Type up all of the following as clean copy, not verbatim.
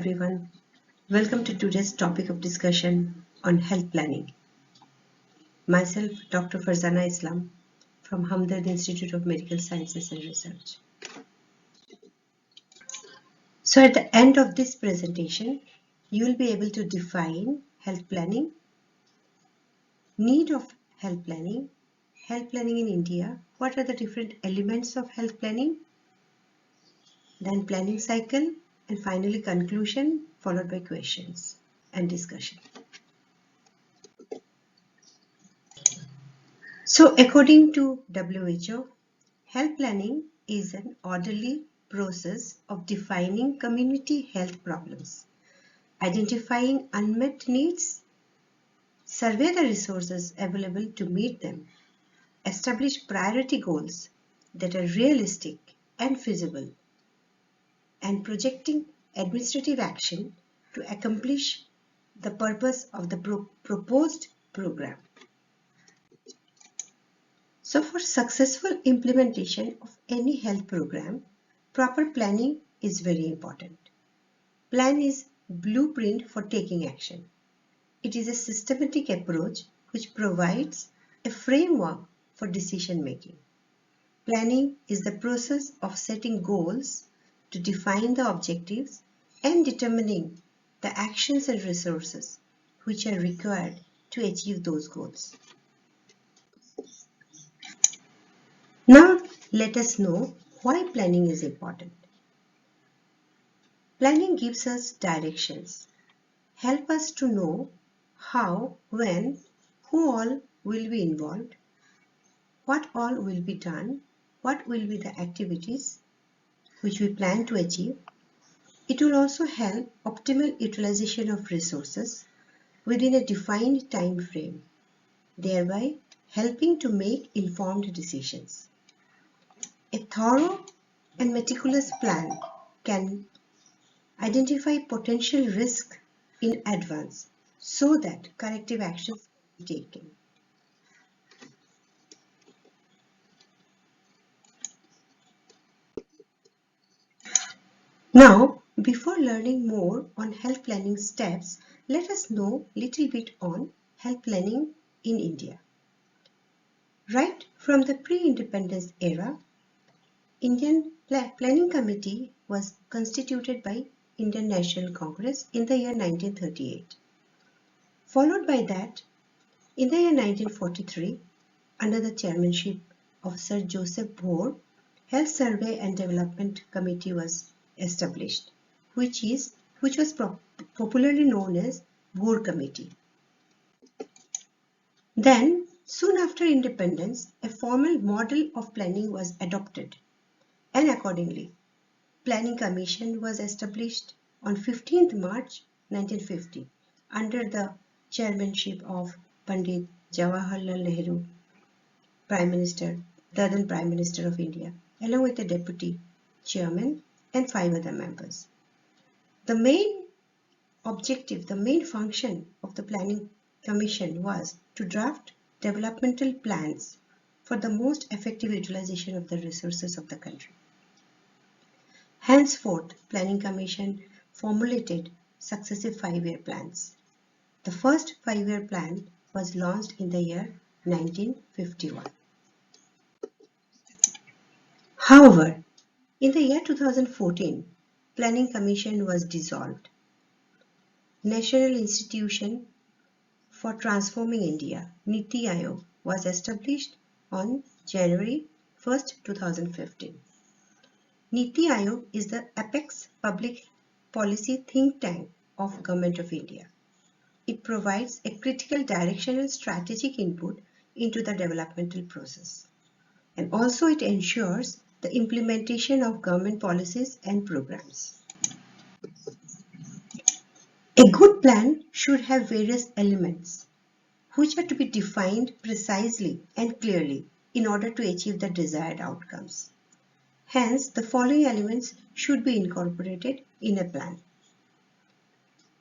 everyone. Welcome to today's topic of discussion on health planning. Myself, Dr. Farzana Islam from Hamdard Institute of Medical Sciences and Research. So at the end of this presentation, you will be able to define health planning, need of health planning in India, what are the different elements of health planning, then planning cycle, and finally conclusion followed by questions and discussion. So according to WHO, health planning is an orderly process of defining community health problems, identifying unmet needs, survey the resources available to meet them, establish priority goals that are realistic and feasible, and projecting administrative action to accomplish the purpose of the proposed program. So for successful implementation of any health program, proper planning is very important. Plan is blueprint for taking action. It is a systematic approach which provides a framework for decision making. Planning is the process of setting goals to define the objectives and determining the actions and resources which are required to achieve those goals. Now let us know why planning is important. Planning gives us directions, help us to know how, when, who all will be involved, what all will be done, what will be the activities which we plan to achieve. It will also help optimal utilization of resources within a defined time frame, thereby helping to make informed decisions. A thorough and meticulous plan can identify potential risk in advance so that corrective actions can be taken. Now, before learning more on health planning steps, let us know a little bit on health planning in India. Right from the pre-independence era, Indian Planning Committee was constituted by Indian National Congress in the year 1938. Followed by that, in the year 1943, under the chairmanship of Sir Joseph Bore, Health Survey and Development Committee was established, which was popularly known as Bore Committee. Then, soon after independence, a formal model of planning was adopted, and accordingly, Planning Commission was established on 15th March 1950 under the chairmanship of Pandit Jawaharlal Nehru, Prime Minister, the then Prime Minister of India, along with the Deputy Chairman and 5 other members. The main objective, the main function of the Planning Commission was to draft developmental plans for the most effective utilization of the resources of the country. Henceforth, Planning Commission formulated successive 5-year plans. The first 5-year plan was launched in the year 1951. However, in the year 2014, Planning Commission was dissolved. National Institution for Transforming India, Niti Aayog, was established on January 1, 2015. Niti Aayog is the apex public policy think tank of Government of India. It provides a critical directional strategic input into the developmental process. And also it ensures the implementation of government policies and programs. A good plan should have various elements which are to be defined precisely and clearly in order to achieve the desired outcomes. Hence, the following elements should be incorporated in a plan.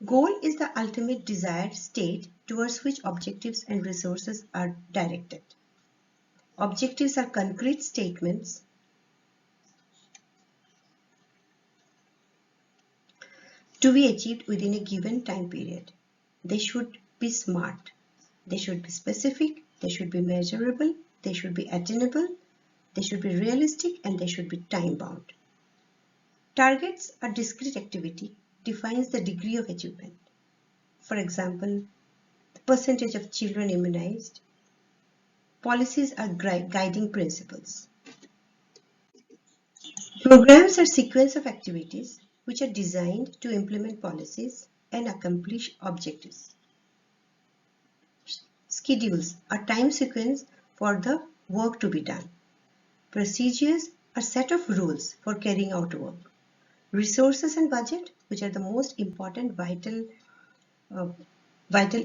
Goal is the ultimate desired state towards which objectives and resources are directed. Objectives are concrete statements to be achieved within a given time period. They should be smart. They should be specific. They should be measurable. They should be attainable. They should be realistic, and they should be time bound. Targets a discrete activity defines the degree of achievement. For example, the percentage of children immunized. Policies are guiding principles. Programs are sequence of activities which are designed to implement policies and accomplish objectives. Schedules are time sequence for the work to be done. Procedures are set of rules for carrying out work. Resources and budget, which are the most important uh,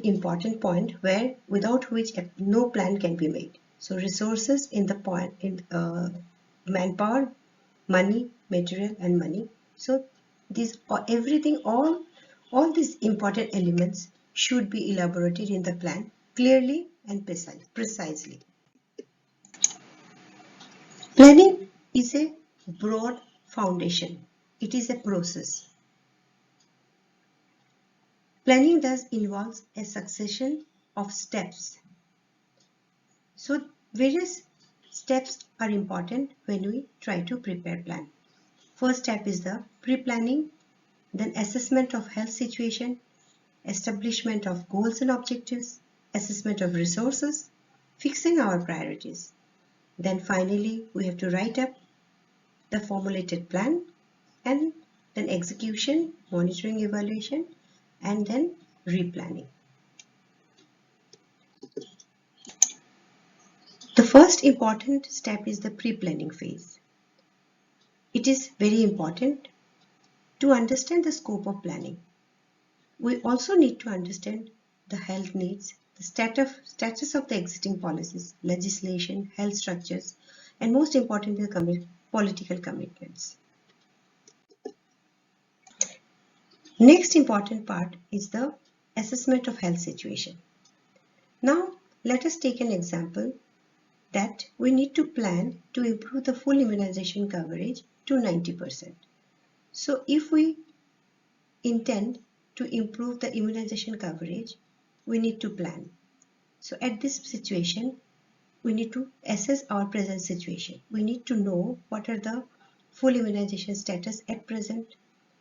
important point where without which no plan can be made. So resources in the point in manpower, money, material, and money. So these everything all these important elements should be elaborated in the plan clearly and precisely. Planning is a broad foundation. It is a process. Planning thus involves a succession of steps. So various steps are important when we try to prepare plan. First step is the pre-planning, then assessment of health situation, establishment of goals and objectives, assessment of resources, fixing our priorities. Then finally, we have to write up the formulated plan and then execution, monitoring, evaluation, and then replanning. The first important step is the pre-planning phase. It is very important to understand the scope of planning. We also need to understand the health needs, the status of the existing policies, legislation, health structures, and most importantly, the political commitments. Next important part is the assessment of health situation. Now, let us take an example that we need to plan to improve the full immunization coverage to 90%. So, if we intend to improve the immunization coverage, we need to plan. So at this situation, we need to assess our present situation. We need to know what are the full immunization status at present.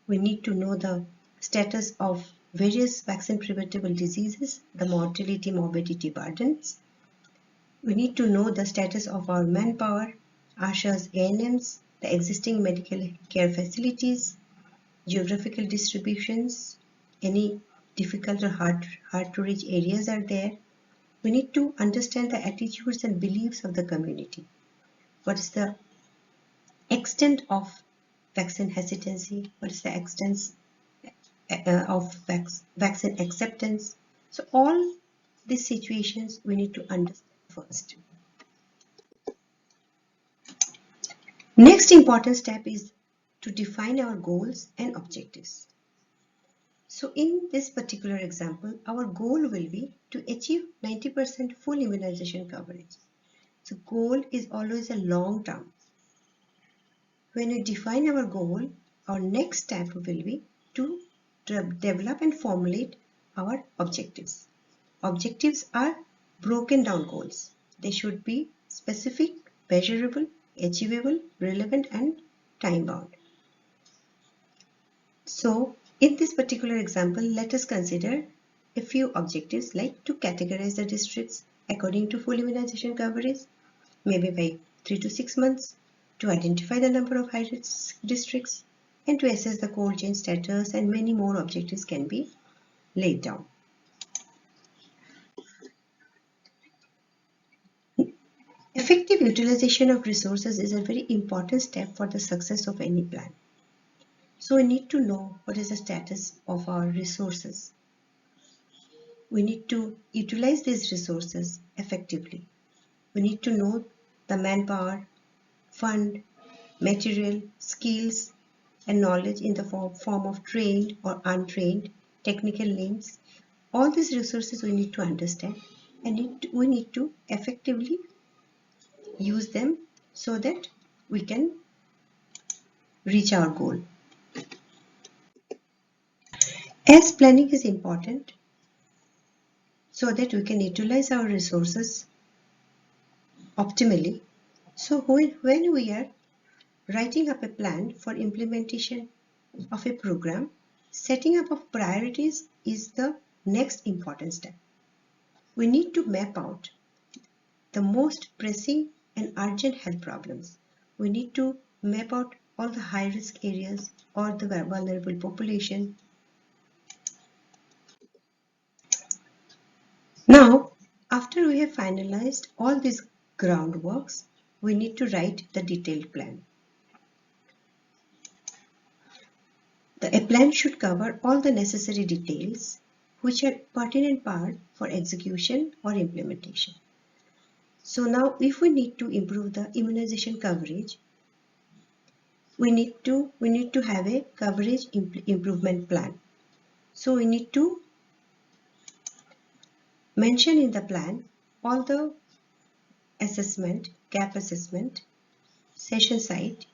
We need to know the status of various vaccine preventable diseases, the mortality, morbidity burdens. We need to know the status of our manpower, ASHAs, ANMs, the existing medical care facilities, geographical distributions, any difficult or hard to reach areas are there. We need to understand the attitudes and beliefs of the community. What is the extent of vaccine hesitancy? What is the extent of vaccine acceptance? So all these situations we need to understand first. Next important step is to define our goals and objectives. So in this particular example, our goal will be to achieve 90% full immunization coverage. So goal is always a long term. When we define our goal, our next step will be to develop and formulate our objectives. Objectives are broken down goals. They should be specific, measurable, achievable, relevant, and time bound. So in this particular example, let us consider a few objectives like to categorize the districts according to full immunization coverage, maybe by 3 to 6 months, to identify the number of high-risk districts, and to assess the cold chain status, and many more objectives can be laid down. Effective utilization of resources is a very important step for the success of any plan. So we need to know what is the status of our resources. We need to utilize these resources effectively. We need to know the manpower, fund, material, skills, and knowledge in the form of trained or untrained, technical names. All these resources we need to understand, and we need to effectively use them so that we can reach our goal. As planning is important so that we can utilize our resources optimally. So when we are writing up a plan for implementation of a program, setting up of priorities is the next important step. We need to map out the most pressing and urgent health problems. We need to map out all the high risk areas or the vulnerable population. Now, after we have finalized all these groundworks, we need to write the detailed plan. A plan should cover all the necessary details which are pertinent part for execution or implementation. So now if we need to improve the immunization coverage, we need to have a coverage improvement plan. So we need to mention in the plan all the assessment, gap assessment, session site,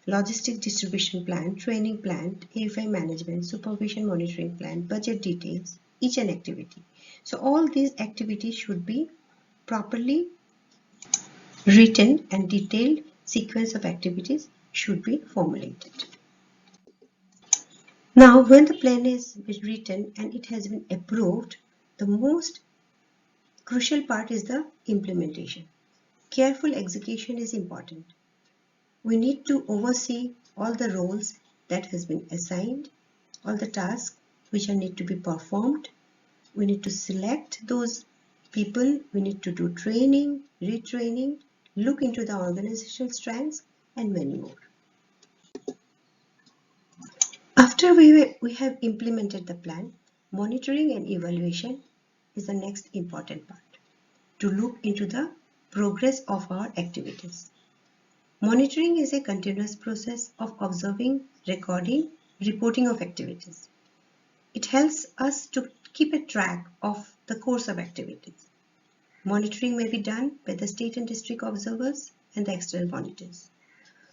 logistic distribution plan, training plan, AFI management, supervision monitoring plan, budget details, each and activity. So all these activities should be properly written and detailed sequence of activities should be formulated. Now when the plan is written and it has been approved, the most crucial part is the implementation. Careful execution is important. We need to oversee all the roles that has been assigned, all the tasks which need to be performed. We need to select those people. We need to do training, retraining, look into the organizational strengths and many more. After we have implemented the plan, monitoring and evaluation is the next important part to look into the progress of our activities. Monitoring is a continuous process of observing, recording, reporting of activities. It helps us to keep a track of the course of activities. Monitoring may be done by the state and district observers and the external monitors,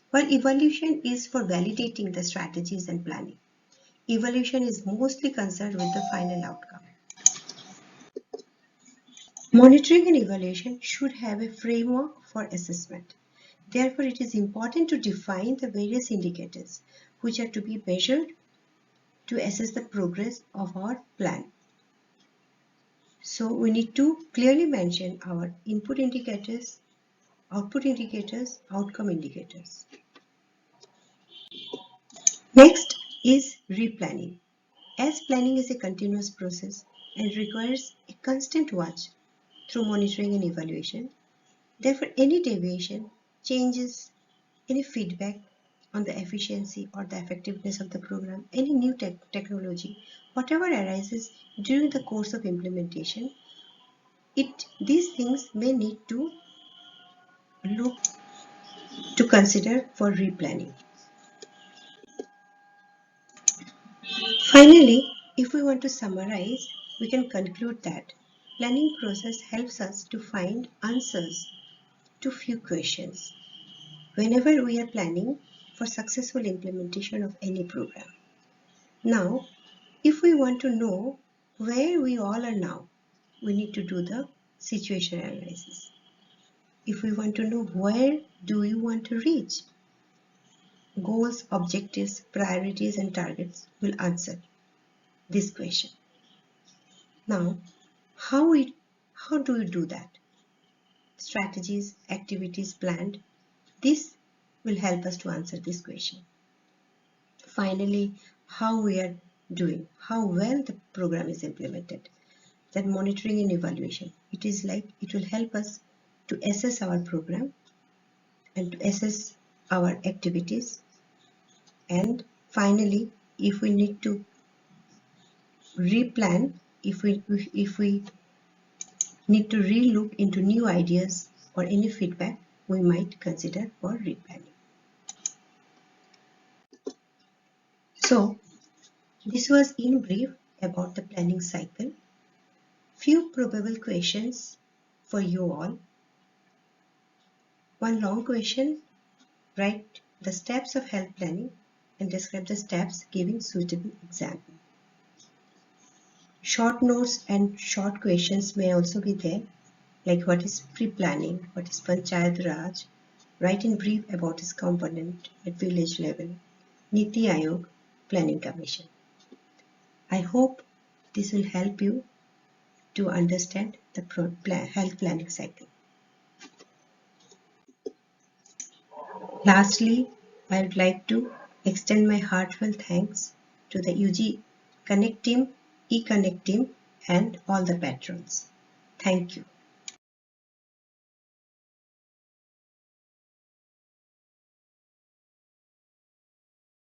while evaluation is for validating the strategies and planning. Evaluation is mostly concerned with the final outcome. Monitoring and evaluation should have a framework for assessment. Therefore, it is important to define the various indicators which are to be measured to assess the progress of our plan. So we need to clearly mention our input indicators, output indicators, outcome indicators. Next is replanning. As planning is a continuous process and requires a constant watch through monitoring and evaluation, therefore any deviation, changes, any feedback on the efficiency or the effectiveness of the program, any new technology, whatever arises during the course of implementation, these things may need to look to consider for replanning. Finally, if we want to summarize, we can conclude that planning process helps us to find answers to few questions whenever we are planning for successful implementation of any program. Now, if we want to know where we all are now, we need to do the situation analysis. If we want to know where do we want to reach, goals, objectives, priorities and targets will answer this question. Now, how do we do that? Strategies, activities planned. This will help us to answer this question. Finally, how we are doing, how well the program is implemented. That monitoring and evaluation. It will help us to assess our program and to assess our activities. And finally, if we need to replan, if we need to relook into new ideas or any feedback, we might consider for replanning. So this was in brief about the planning cycle. Few probable questions for you all. One long question, write the steps of health planning and describe the steps giving suitable example. Short notes and short questions may also be there, like what is pre-planning, what is Panchayat Raj, write in brief about its component at village level, Niti Aayog, Planning Commission. I hope this will help you to understand the health planning cycle. Lastly, I would like to extend my heartfelt thanks to the UG Connect team, eConnect team, and all the patrons. Thank you.